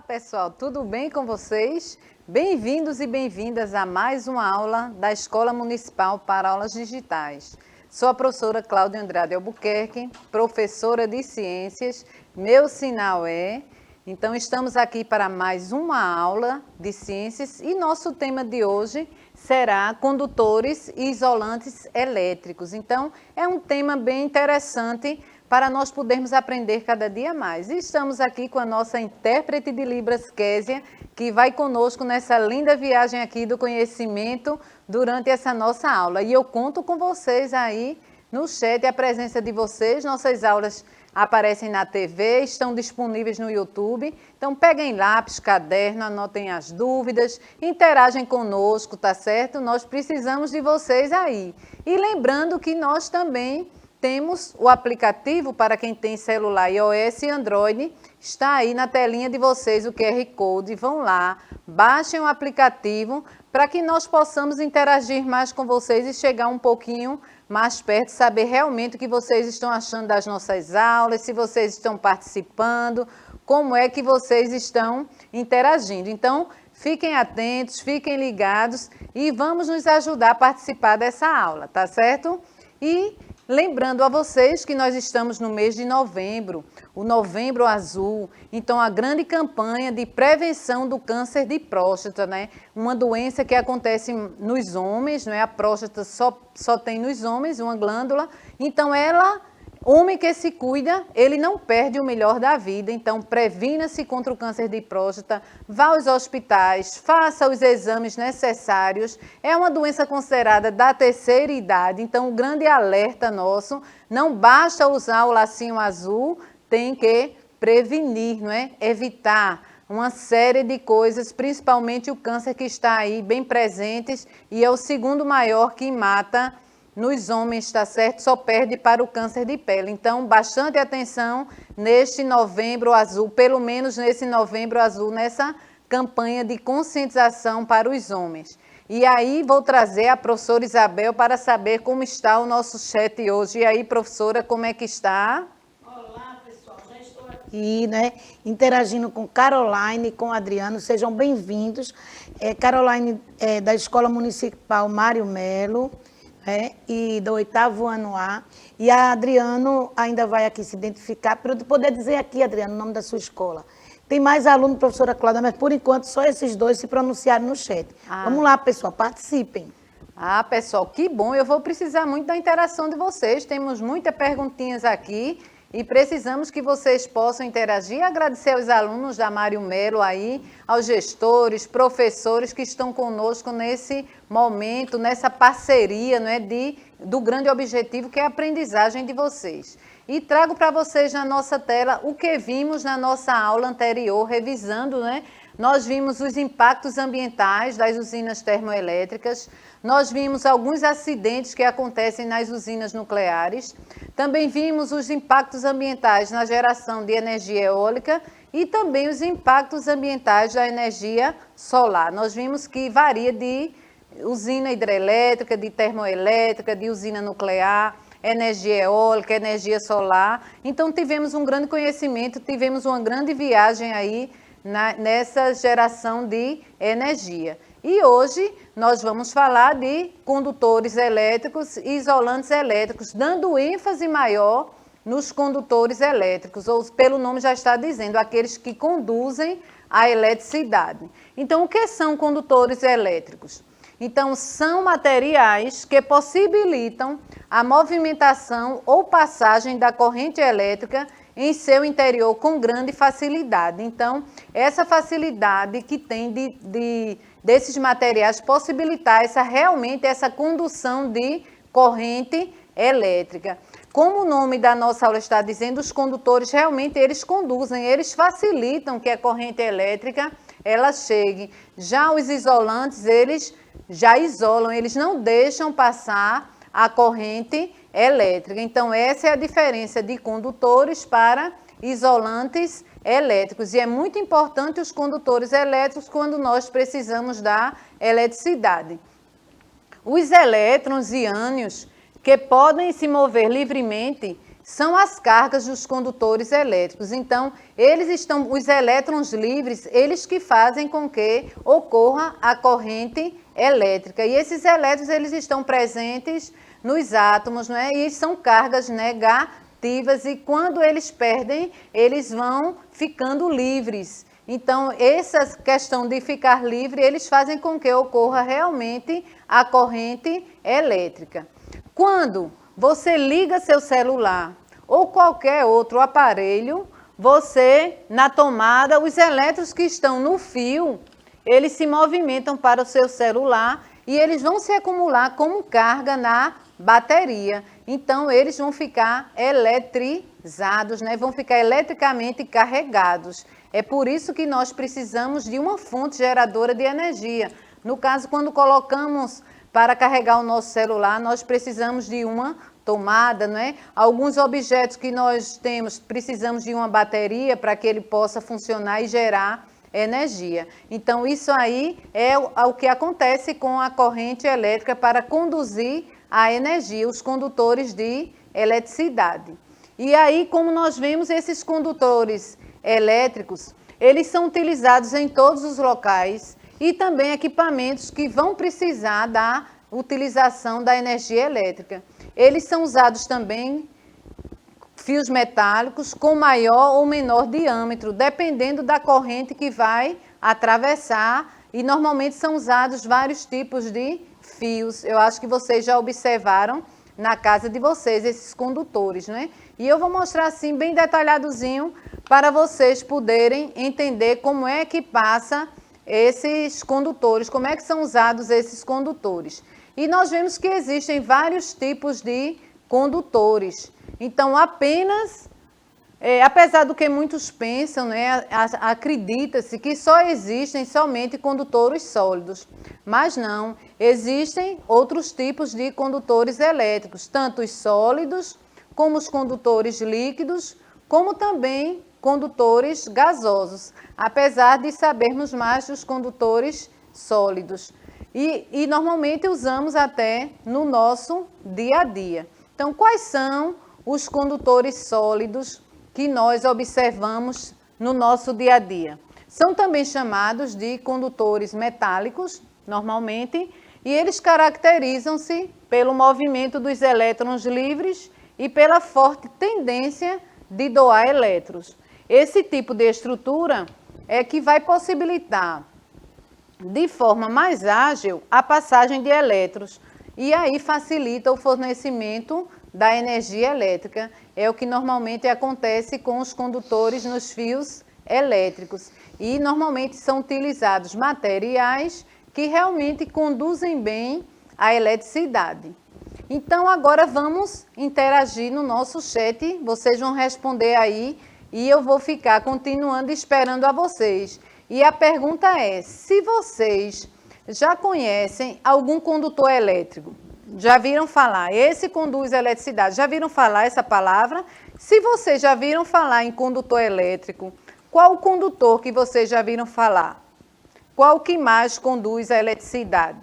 pessoal, tudo bem com vocês? Bem-vindos e bem-vindas a mais uma aula da Escola Municipal para Aulas Digitais. Sou a professora Cláudia Andrade Albuquerque, professora de Ciências, meu sinal é... Então, estamos aqui para mais uma aula de Ciências e nosso tema de hoje será condutores e isolantes elétricos. Então, é um tema bem interessante para nós podermos aprender cada dia mais. E estamos aqui com a nossa intérprete de Libras, Késia, que vai conosco nessa linda viagem aqui do conhecimento durante essa nossa aula. E eu conto com vocês aí no chat, a presença de vocês. Nossas aulas aparecem na TV, estão disponíveis no YouTube. Então, peguem lápis, caderno, anotem as dúvidas, interagem conosco, tá certo? Nós precisamos de vocês aí. E lembrando que nós também temos o aplicativo para quem tem celular iOS e Android, está aí na telinha de vocês o QR Code, vão lá, baixem o aplicativo para que nós possamos interagir mais com vocês e chegar um pouquinho mais perto, saber realmente o que vocês estão achando das nossas aulas, se vocês estão participando, como é que vocês estão interagindo. Então, fiquem atentos, fiquem ligados e vamos nos ajudar a participar dessa aula, tá certo? E lembrando a vocês que nós estamos no mês de novembro, o Novembro Azul, então a grande campanha de prevenção do câncer de próstata, né? Uma doença que acontece nos homens, não é? A próstata só tem nos homens, uma glândula, então homem que se cuida, ele não perde o melhor da vida, então previna-se contra o câncer de próstata, vá aos hospitais, faça os exames necessários, é uma doença considerada da terceira idade, então o grande alerta nosso, não basta usar o lacinho azul, tem que prevenir, não é? Evitar uma série de coisas, principalmente o câncer que está aí bem presentes e é o segundo maior que mata nos homens, está certo? Só perde para o câncer de pele. Então, bastante atenção neste Novembro Azul, pelo menos nesse Novembro Azul, nessa campanha de conscientização para os homens. E aí, vou trazer a professora Isabel para saber como está o nosso chat hoje. E aí, professora, como é que está? Olá, pessoal. Já estou aqui, né, interagindo com Caroline e com Adriano. Sejam bem-vindos. Caroline é da Escola Municipal Mário Melo, e do 8º ano A. E a Adriano ainda vai aqui se identificar, para eu poder dizer aqui, Adriano, o nome da sua escola. Tem mais aluno, professora Cláudia, mas por enquanto só esses dois se pronunciaram no chat. Vamos lá, pessoal, participem. Pessoal, que bom. Eu vou precisar muito da interação de vocês. Temos muitas perguntinhas aqui e precisamos que vocês possam interagir. Agradecer aos alunos da Mário Melo aí, aos gestores, professores que estão conosco nesse momento, nessa parceria, não é, do grande objetivo que é a aprendizagem de vocês. E trago para vocês na nossa tela o que vimos na nossa aula anterior, revisando, né? Nós vimos os impactos ambientais das usinas termoelétricas, nós vimos alguns acidentes que acontecem nas usinas nucleares, também vimos os impactos ambientais na geração de energia eólica e também os impactos ambientais da energia solar. Nós vimos que varia de usina hidrelétrica, de termoelétrica, de usina nuclear, energia eólica, energia solar. Então, tivemos um grande conhecimento, tivemos uma grande viagem aí nessa geração de energia. E hoje nós vamos falar de condutores elétricos e isolantes elétricos, dando ênfase maior nos condutores elétricos, ou pelo nome já está dizendo, aqueles que conduzem a eletricidade. Então, o que são condutores elétricos? Então, são materiais que possibilitam a movimentação ou passagem da corrente elétrica em seu interior com grande facilidade. Então, essa facilidade que tem desses materiais possibilitar realmente essa condução de corrente elétrica. Como o nome da nossa aula está dizendo, os condutores realmente eles conduzem, eles facilitam que a corrente elétrica ela chegue. Já os isolantes, eles já isolam, eles não deixam passar a corrente elétrica. Então, essa é a diferença de condutores para isolantes elétricos. E é muito importante os condutores elétricos quando nós precisamos da eletricidade. Os elétrons e ânions que podem se mover livremente são as cargas dos condutores elétricos. Então, os elétrons livres, eles que fazem com que ocorra a corrente elétrica. E esses elétrons, eles estão presentes nos átomos, né? E são cargas negativas, e quando eles perdem, eles vão ficando livres. Então, essa questão de ficar livre, eles fazem com que ocorra realmente a corrente elétrica. Quando você liga seu celular ou qualquer outro aparelho, você, na tomada, os elétrons que estão no fio, eles se movimentam para o seu celular e eles vão se acumular como carga na bateria. Então, eles vão ficar eletrizados, né? Vão ficar eletricamente carregados. É por isso que nós precisamos de uma fonte geradora de energia. No caso, quando colocamos para carregar o nosso celular, nós precisamos de uma tomada, né? Alguns objetos que nós temos, precisamos de uma bateria para que ele possa funcionar e gerar energia. Então, isso aí é o que acontece com a corrente elétrica para conduzir a energia, os condutores de eletricidade. E aí, como nós vemos, esses condutores elétricos, eles são utilizados em todos os locais e também equipamentos que vão precisar da utilização da energia elétrica. Eles são usados também fios metálicos com maior ou menor diâmetro, dependendo da corrente que vai atravessar, e normalmente são usados vários tipos de fios. Eu acho que vocês já observaram na casa de vocês esses condutores, né? E eu vou mostrar assim bem detalhadozinho para vocês poderem entender como é que passa esses condutores, como é que são usados esses condutores. E nós vemos que existem vários tipos de condutores. Então, apesar do que muitos pensam, né, acredita-se que só existem somente condutores sólidos. Mas não, existem outros tipos de condutores elétricos, tanto os sólidos, como os condutores líquidos, como também condutores gasosos, apesar de sabermos mais dos condutores sólidos. E normalmente usamos até no nosso dia a dia. Então, quais são os condutores sólidos que nós observamos no nosso dia a dia? São também chamados de condutores metálicos, normalmente, e eles caracterizam-se pelo movimento dos elétrons livres e pela forte tendência de doar elétrons. Esse tipo de estrutura é que vai possibilitar de forma mais ágil a passagem de elétrons e aí facilita o fornecimento da energia elétrica. É o que normalmente acontece com os condutores nos fios elétricos. E normalmente são utilizados materiais que realmente conduzem bem a eletricidade. Então, agora vamos interagir no nosso chat. Vocês vão responder aí e eu vou ficar continuando esperando a vocês. E a pergunta é, se vocês já conhecem algum condutor elétrico, já viram falar, esse conduz eletricidade, já viram falar essa palavra? Se vocês já viram falar em condutor elétrico, qual o condutor que vocês já viram falar? Qual que mais conduz a eletricidade?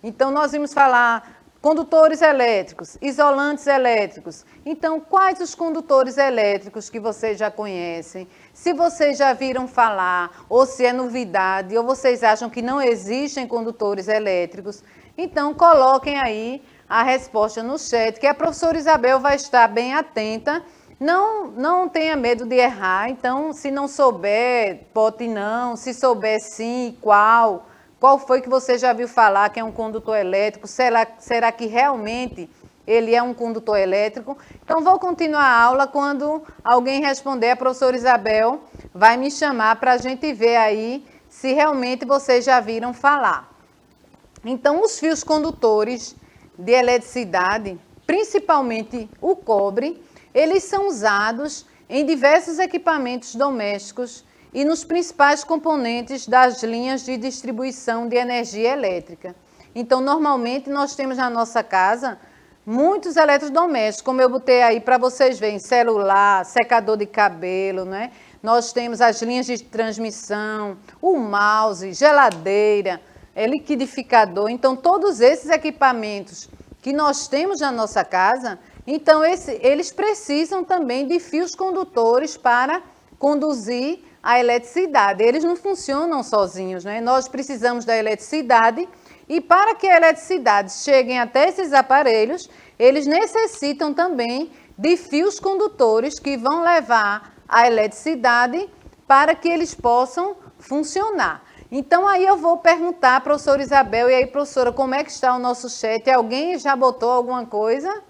Então, nós vamos falar condutores elétricos, isolantes elétricos. Então, quais os condutores elétricos que vocês já conhecem? Se vocês já viram falar, ou se é novidade, ou vocês acham que não existem condutores elétricos, então coloquem aí a resposta no chat, que a professora Isabel vai estar bem atenta. Não tenha medo de errar, então, se não souber, pode não, se souber sim, qual foi que você já viu falar que é um condutor elétrico, será que realmente ele é um condutor elétrico? Então, vou continuar a aula, quando alguém responder, a professora Isabel vai me chamar para a gente ver aí se realmente vocês já viram falar. Então, os fios condutores de eletricidade, principalmente o cobre, eles são usados em diversos equipamentos domésticos e nos principais componentes das linhas de distribuição de energia elétrica. Então, normalmente, nós temos na nossa casa muitos eletrodomésticos, como eu botei aí para vocês verem, celular, secador de cabelo, né? Nós temos as linhas de transmissão, o mouse, geladeira, liquidificador. Então, todos esses equipamentos que nós temos na nossa casa, Então, eles precisam também de fios condutores para conduzir a eletricidade. Eles não funcionam sozinhos, né? Nós precisamos da eletricidade e para que a eletricidade chegue até esses aparelhos, eles necessitam também de fios condutores que vão levar a eletricidade para que eles possam funcionar. Então, aí eu vou perguntar à professora Isabel, e aí, professora, como é que está o nosso chat? Alguém já botou alguma coisa?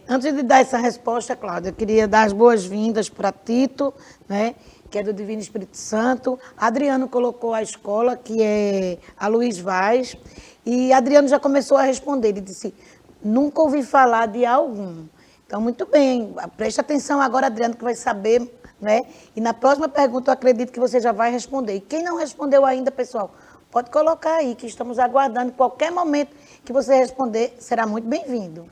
Antes de dar essa resposta, Cláudia, eu queria dar as boas-vindas para Tito, né, que é do Divino Espírito Santo. Adriano colocou a escola, que é a Luiz Vaz, e Adriano já começou a responder. Ele disse, nunca ouvi falar de algum. Então, muito bem, preste atenção agora, Adriano, que vai saber, né? E na próxima pergunta, eu acredito que você já vai responder. E quem não respondeu ainda, pessoal, pode colocar aí, que estamos aguardando. Qualquer momento que você responder, será muito bem-vindo.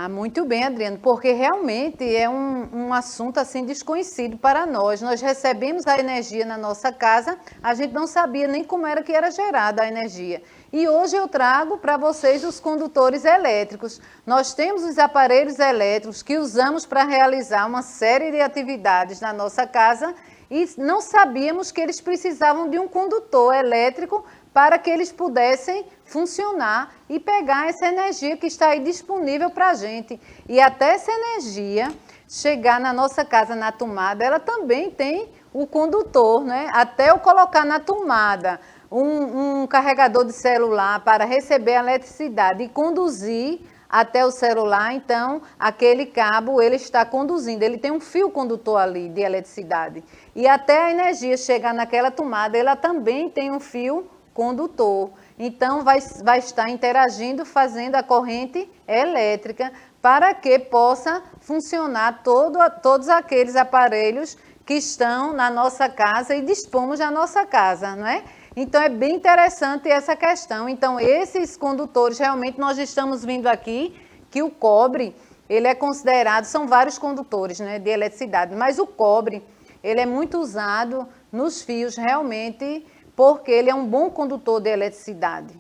Muito bem, Adriano, porque realmente é um assunto assim desconhecido para nós. Nós recebemos a energia na nossa casa, a gente não sabia nem como era que era gerada a energia. E hoje eu trago para vocês os condutores elétricos. Nós temos os aparelhos elétricos que usamos para realizar uma série de atividades na nossa casa e não sabíamos que eles precisavam de um condutor elétrico para que eles pudessem funcionar e pegar essa energia que está aí disponível para a gente. E até essa energia chegar na nossa casa, na tomada, ela também tem o condutor, né? Até eu colocar na tomada um carregador de celular para receber a eletricidade e conduzir até o celular, então aquele cabo ele está conduzindo, ele tem um fio condutor ali de eletricidade. E até a energia chegar naquela tomada, ela também tem um fio condutor. Então, vai estar interagindo, fazendo a corrente elétrica para que possa funcionar todos aqueles aparelhos que estão na nossa casa e dispomos da nossa casa, não é? Então, é bem interessante essa questão. Então, esses condutores, realmente, nós estamos vendo aqui que o cobre, ele é considerado, são vários condutores, né, de eletricidade, mas o cobre, ele é muito usado nos fios, realmente, porque ele é um bom condutor de eletricidade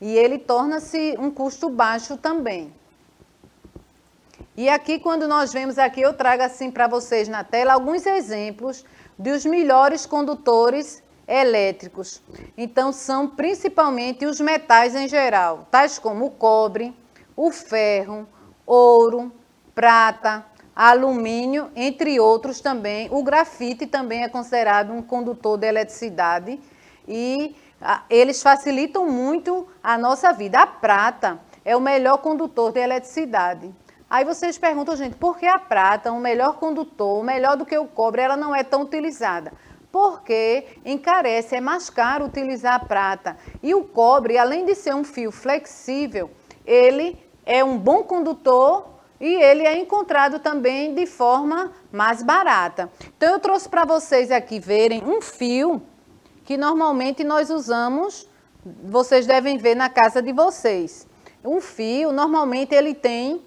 e ele torna-se um custo baixo também. E aqui, quando nós vemos aqui, eu trago assim para vocês na tela alguns exemplos dos melhores condutores elétricos. Então, são principalmente os metais em geral, tais como o cobre, o ferro, ouro, prata, alumínio, entre outros também. O grafite também é considerado um condutor de eletricidade. E eles facilitam muito a nossa vida. A prata é o melhor condutor de eletricidade. Aí vocês perguntam, gente, por que a prata, o melhor condutor, melhor do que o cobre, ela não é tão utilizada? Porque encarece, é mais caro utilizar a prata. E o cobre, além de ser um fio flexível, ele é um bom condutor e ele é encontrado também de forma mais barata. Então, eu trouxe para vocês aqui verem um fio que normalmente nós usamos, vocês devem ver na casa de vocês. Um fio, normalmente ele tem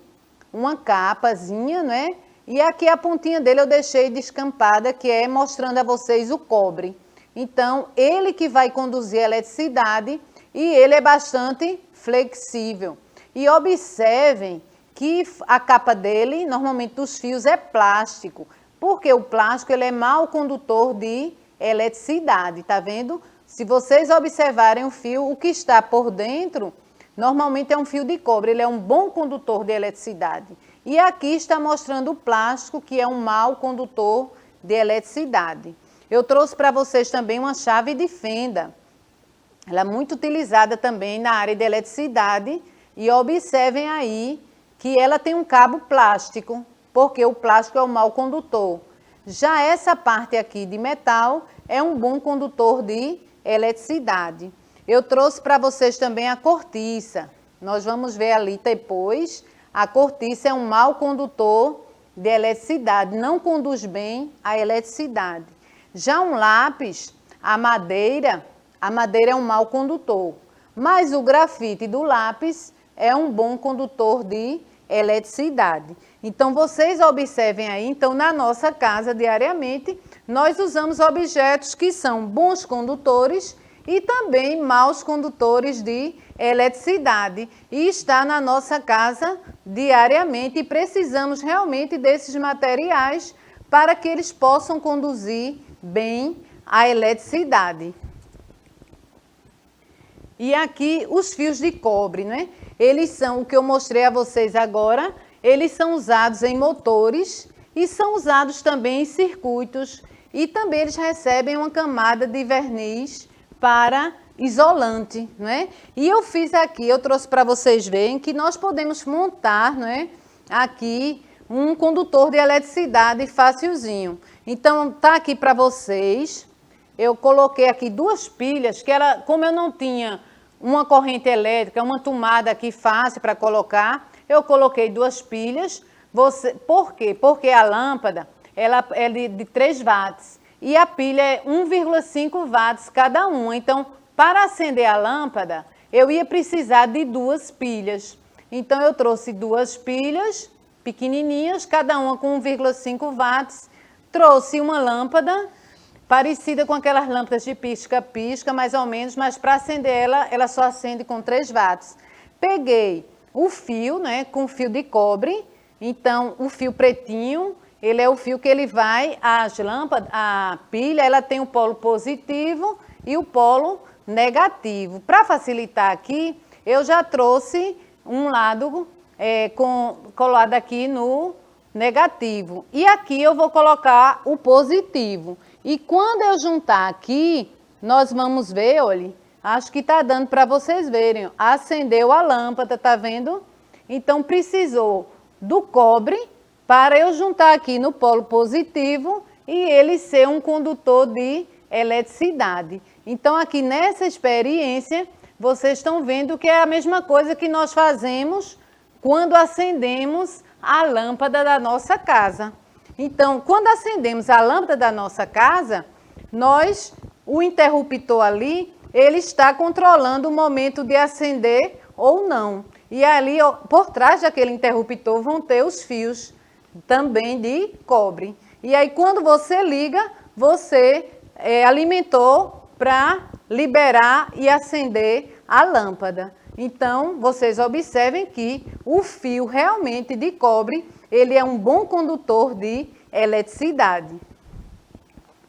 uma capazinha, né? E aqui a pontinha dele eu deixei descampada, que é mostrando a vocês o cobre. Então, ele que vai conduzir a eletricidade e ele é bastante flexível. E observem que a capa dele, normalmente dos fios, é plástico, porque o plástico ele é mau condutor de eletricidade, tá vendo? Se vocês observarem o fio, o que está por dentro, normalmente é um fio de cobre, ele é um bom condutor de eletricidade. E aqui está mostrando o plástico, que é um mau condutor de eletricidade. Eu trouxe para vocês também uma chave de fenda. Ela é muito utilizada também na área de eletricidade. E observem aí que ela tem um cabo plástico, porque o plástico é um mau condutor. Já essa parte aqui de metal é um bom condutor de eletricidade. Eu trouxe para vocês também a cortiça. Nós vamos ver ali depois. A cortiça é um mau condutor de eletricidade, não conduz bem a eletricidade. Já um lápis, a madeira é um mau condutor. Mas o grafite do lápis é um bom condutor de eletricidade. Então, vocês observem aí, então, na nossa casa, diariamente, nós usamos objetos que são bons condutores e também maus condutores de eletricidade. E está na nossa casa diariamente e precisamos realmente desses materiais para que eles possam conduzir bem a eletricidade. E aqui os fios de cobre, né? Eles são o que eu mostrei a vocês agora, eles são usados em motores e são usados também em circuitos e também eles recebem uma camada de verniz para isolante, né? E eu fiz aqui, eu trouxe para vocês verem que nós podemos montar, né, aqui um condutor de eletricidade facilzinho. Então, tá aqui para vocês. Eu coloquei aqui 2 pilhas, que ela, como eu não tinha uma corrente elétrica, uma tomada aqui fácil para colocar, eu coloquei 2 pilhas. Por quê? Porque a lâmpada ela é de 3 watts e a pilha é 1,5 watts cada uma. Então, para acender a lâmpada, eu ia precisar de 2 pilhas. Então, eu trouxe 2 pilhas pequenininhas, cada uma com 1,5 watts. Trouxe uma lâmpada parecida com aquelas lâmpadas de pisca-pisca, mais ou menos, mas para acender ela só acende com 3 watts. Peguei o fio, né, com fio de cobre. Então, o fio pretinho, ele é o fio que ele vai, a pilha, ela tem o polo positivo e o polo negativo. Para facilitar aqui, eu já trouxe um lado colado aqui no negativo. E aqui eu vou colocar o positivo. E quando eu juntar aqui, nós vamos ver, olha, acho que está dando para vocês verem. Acendeu a lâmpada, tá vendo? Então, precisou do cobre para eu juntar aqui no polo positivo e ele ser um condutor de eletricidade. Então, aqui nessa experiência, vocês estão vendo que é a mesma coisa que nós fazemos quando acendemos a lâmpada da nossa casa. Então, quando acendemos a lâmpada da nossa casa, o interruptor ali, ele está controlando o momento de acender ou não. E ali, por trás daquele interruptor, vão ter os fios também de cobre. E aí, quando você liga, você alimentou para liberar e acender a lâmpada. Então, vocês observem que o fio realmente de cobre, ele é um bom condutor de eletricidade.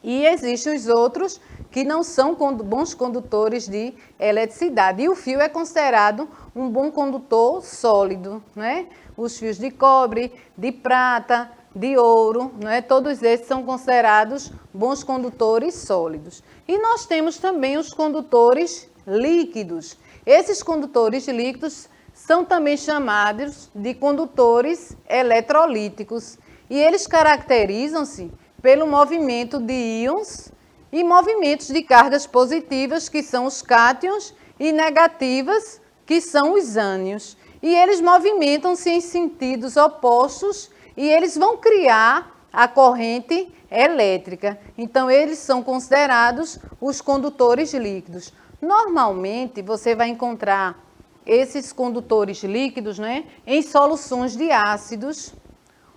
E existem os outros que não são bons condutores de eletricidade. E o fio é considerado um bom condutor sólido, né? Os fios de cobre, de prata, de ouro, né? Todos esses são considerados bons condutores sólidos. E nós temos também os condutores líquidos. Esses condutores líquidos são também chamados de condutores eletrolíticos. E eles caracterizam-se pelo movimento de íons e movimentos de cargas positivas, que são os cátions, e negativas, que são os ânions. E eles movimentam-se em sentidos opostos e eles vão criar a corrente elétrica. Então, eles são considerados os condutores líquidos. Normalmente, você vai encontrar esses condutores líquidos, né, em soluções de ácidos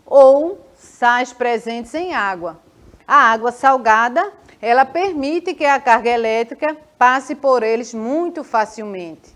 ou sais presentes em água. A água salgada, ela permite que a carga elétrica passe por eles muito facilmente.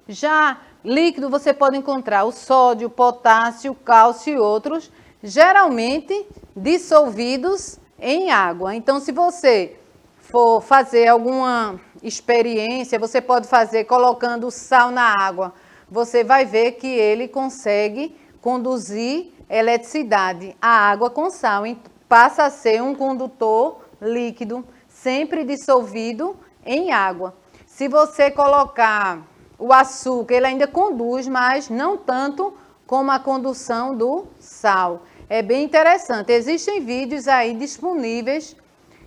Já líquido, você pode encontrar o sódio, o potássio, o cálcio e outros, geralmente dissolvidos em água. Então, se você for fazer alguma experiência, você pode fazer colocando sal na água. Você vai ver que ele consegue conduzir eletricidade. A água com sal passa a ser um condutor líquido, sempre dissolvido em água. Se você colocar o açúcar, ele ainda conduz, mas não tanto como a condução do sal. É bem interessante. Existem vídeos aí disponíveis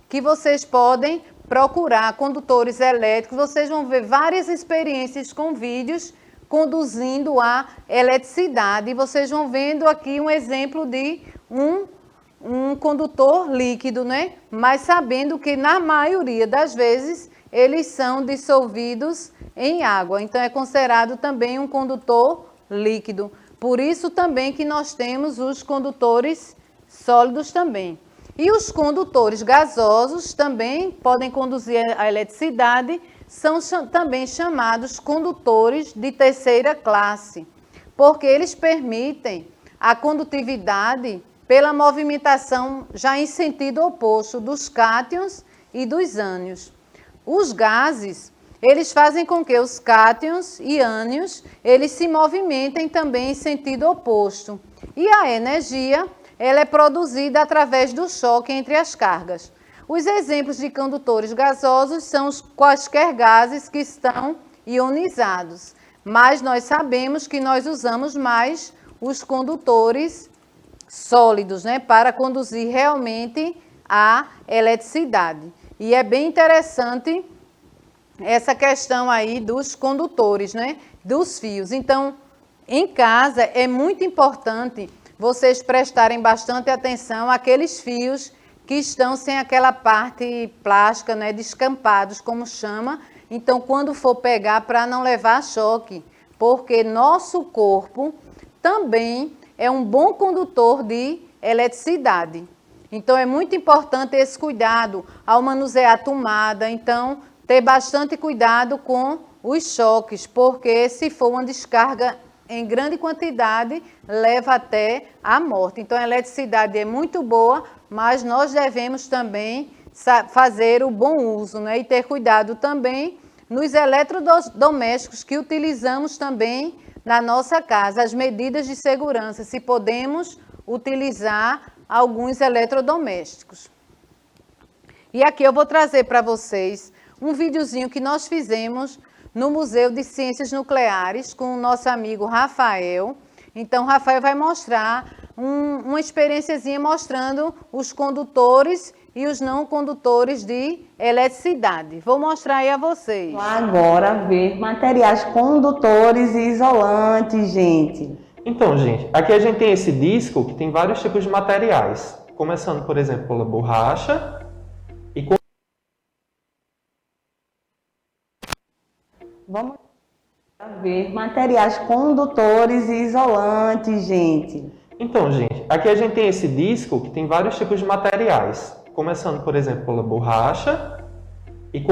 que vocês podem procurar, condutores elétricos. Vocês vão ver várias experiências com vídeos conduzindo a eletricidade. E vocês vão vendo aqui um exemplo de um condutor líquido, né? Mas sabendo que na maioria das vezes eles são dissolvidos em água. Então é considerado também um condutor líquido. Por isso também que nós temos os condutores sólidos também. E os condutores gasosos também podem conduzir a eletricidade, são também chamados condutores de terceira classe, porque eles permitem a condutividade pela movimentação já em sentido oposto dos cátions e dos ânions. Os gases, eles fazem com que os cátions e ânions, eles se movimentem também em sentido oposto. E a energia, ela é produzida através do choque entre as cargas. Os exemplos de condutores gasosos são os quaisquer gases que estão ionizados, mas nós sabemos que nós usamos mais os condutores sólidos, né, para conduzir realmente a eletricidade. E é bem interessante essa questão aí dos condutores, né, dos fios. Então, em casa é muito importante vocês prestarem bastante atenção àqueles fios que estão sem aquela parte plástica, né, descampados, como chama. Então, quando for pegar, para não levar choque, porque nosso corpo também é um bom condutor de eletricidade. Então, é muito importante esse cuidado ao manusear a tomada. Então, ter bastante cuidado com os choques, porque se for uma descarga em grande quantidade, leva até a morte. Então, a eletricidade é muito boa, mas nós devemos também fazer o bom uso, né? E ter cuidado também nos eletrodomésticos que utilizamos também na nossa casa, as medidas de segurança, se podemos utilizar alguns eletrodomésticos. E aqui eu vou trazer para vocês um videozinho que nós fizemos no Museu de Ciências Nucleares com o nosso amigo Rafael. Então, o Rafael vai mostrar uma experiênciazinha mostrando os condutores e os não condutores de eletricidade. Vou mostrar aí a vocês. Agora ver materiais condutores e isolantes, gente. Então, gente, aqui a gente tem esse disco que tem vários tipos de materiais, começando, por exemplo, pela borracha e Vamos ver materiais condutores e isolantes, gente. Então, gente, aqui a gente tem esse disco que tem vários tipos de materiais, começando, por exemplo, pela borracha e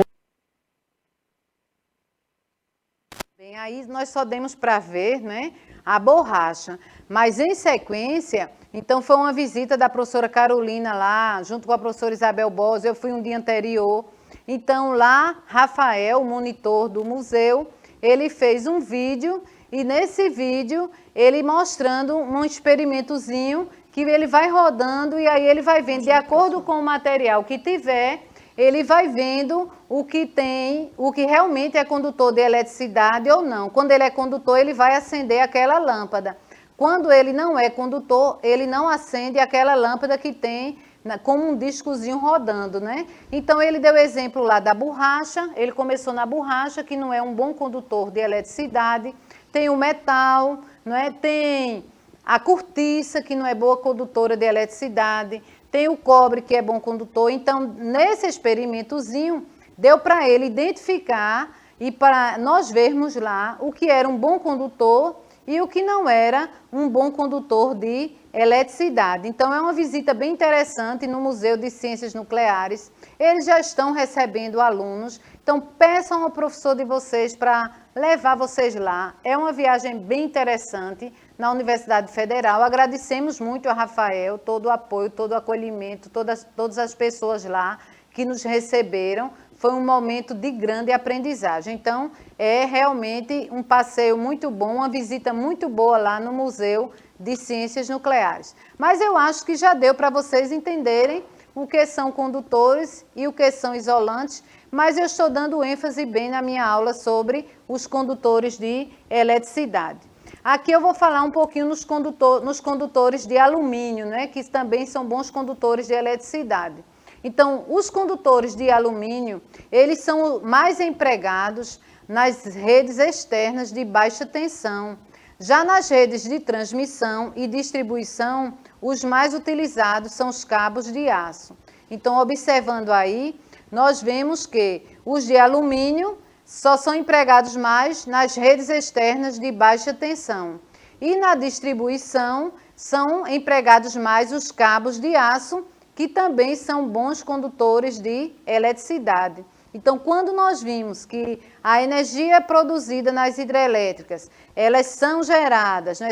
Bem, aí nós só demos para ver, né, a borracha, mas em sequência, então foi uma visita da professora Carolina lá, junto com a professora Isabel Bose, eu fui um dia anterior. Então lá, Rafael, o monitor do museu, ele fez um vídeo e nesse vídeo ele mostrando um experimentozinho que ele vai rodando e aí ele vai vendo, de acordo com o material que tiver, ele vai vendo o que tem, o que realmente é condutor de eletricidade ou não. Quando ele é condutor, ele vai acender aquela lâmpada. Quando ele não é condutor, ele não acende aquela lâmpada que tem como um discozinho rodando, né? Então, ele deu exemplo lá da borracha, ele começou na borracha, que não é um bom condutor de eletricidade, tem o metal, não é? Tem a cortiça, que não é boa condutora de eletricidade, tem o cobre, que é bom condutor. Então, nesse experimentozinho, deu para ele identificar e para nós vermos lá o que era um bom condutor e o que não era um bom condutor de eletricidade. Então, é uma visita bem interessante no Museu de Ciências Nucleares. Eles já estão recebendo alunos, então peçam ao professor de vocês para levar vocês lá. É uma viagem bem interessante na Universidade Federal. Agradecemos muito a Rafael, todo o apoio, todo o acolhimento, todas as pessoas lá que nos receberam. Foi um momento de grande aprendizagem. Então, é realmente um passeio muito bom, uma visita muito boa lá no Museu de Ciências Nucleares. Mas eu acho que já deu para vocês entenderem o que são condutores e o que são isolantes, mas eu estou dando ênfase bem na minha aula sobre os condutores de eletricidade. Aqui eu vou falar um pouquinho nos condutores de alumínio, né, que também são bons condutores de eletricidade. Então, os condutores de alumínio, eles são mais empregados nas redes externas de baixa tensão. Já nas redes de transmissão e distribuição, os mais utilizados são os cabos de aço. Então, observando aí, nós vemos que os de alumínio só são empregados mais nas redes externas de baixa tensão. E na distribuição, são empregados mais os cabos de aço, que também são bons condutores de eletricidade. Então, quando nós vimos que a energia produzida nas hidrelétricas, elas são geradas, né,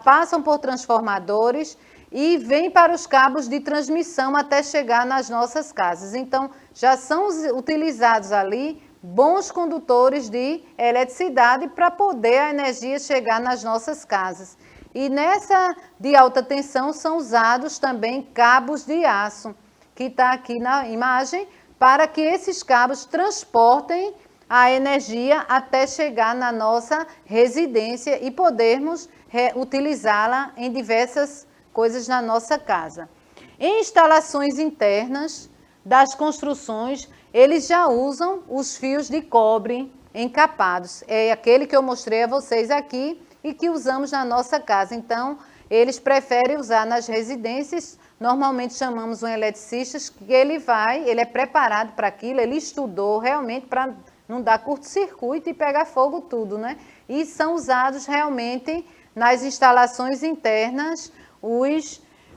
passam por transformadores e vêm para os cabos de transmissão até chegar nas nossas casas. Então, já são utilizados ali bons condutores de eletricidade para poder a energia chegar nas nossas casas. E nessa de alta tensão são usados também cabos de aço, que está aqui na imagem, para que esses cabos transportem a energia até chegar na nossa residência e podermos utilizá-la em diversas coisas na nossa casa. Em instalações internas das construções, eles já usam os fios de cobre encapados. É aquele que eu mostrei a vocês aqui e que usamos na nossa casa. Então, eles preferem usar nas residências. Normalmente chamamos um eletricista que ele é preparado para aquilo, ele estudou realmente para não dar curto-circuito e pegar fogo tudo, né? E são usados realmente nas instalações internas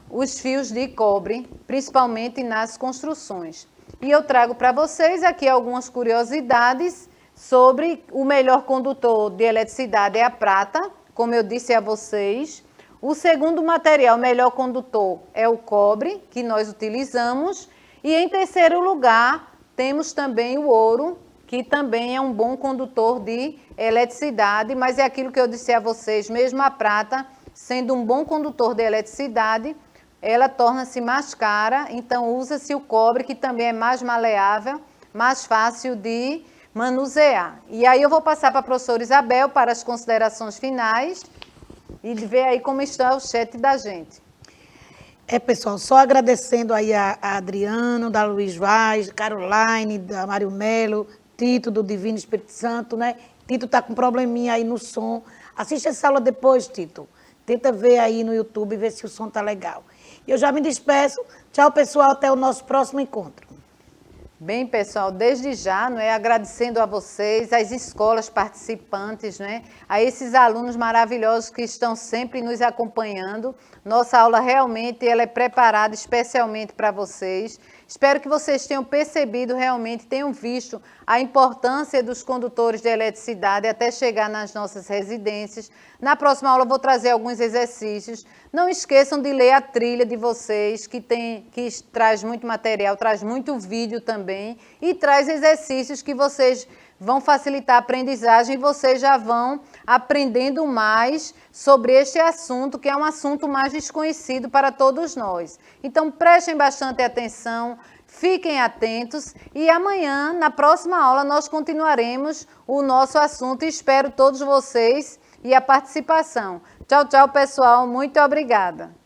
os fios de cobre, principalmente nas construções. E eu trago para vocês aqui algumas curiosidades sobre o melhor condutor de eletricidade é a prata, como eu disse a vocês. O segundo material melhor condutor é o cobre, que nós utilizamos. E em terceiro lugar, temos também o ouro, que também é um bom condutor de eletricidade, mas é aquilo que eu disse a vocês, mesmo a prata, sendo um bom condutor de eletricidade, ela torna-se mais cara, então usa-se o cobre, que também é mais maleável, mais fácil de manusear. E aí eu vou passar para a professora Isabel para as considerações finais e ver aí como está o chat da gente. Pessoal, só agradecendo aí a Adriano, da Luiz Vaz, Caroline, da Mário Melo, Tito, do Divino Espírito Santo, né? Tito está com probleminha aí no som. Assiste essa aula depois, Tito. Tenta ver aí no YouTube e ver se o som está legal. E eu já me despeço. Tchau, pessoal. Até o nosso próximo encontro. Bem, pessoal, desde já, não é, agradecendo a vocês, às escolas participantes, né, a esses alunos maravilhosos que estão sempre nos acompanhando. Nossa aula realmente ela é preparada especialmente para vocês. Espero que vocês tenham percebido realmente, tenham visto a importância dos condutores de eletricidade até chegar nas nossas residências. Na próxima aula eu vou trazer alguns exercícios. Não esqueçam de ler a trilha de vocês, que traz muito material, traz muito vídeo também e traz exercícios que vocês vão facilitar a aprendizagem e vocês já vão aprendendo mais sobre este assunto, que é um assunto mais desconhecido para todos nós. Então, prestem bastante atenção, fiquem atentos e amanhã, na próxima aula, nós continuaremos o nosso assunto e espero todos vocês e a participação. Tchau, tchau, pessoal. Muito obrigada.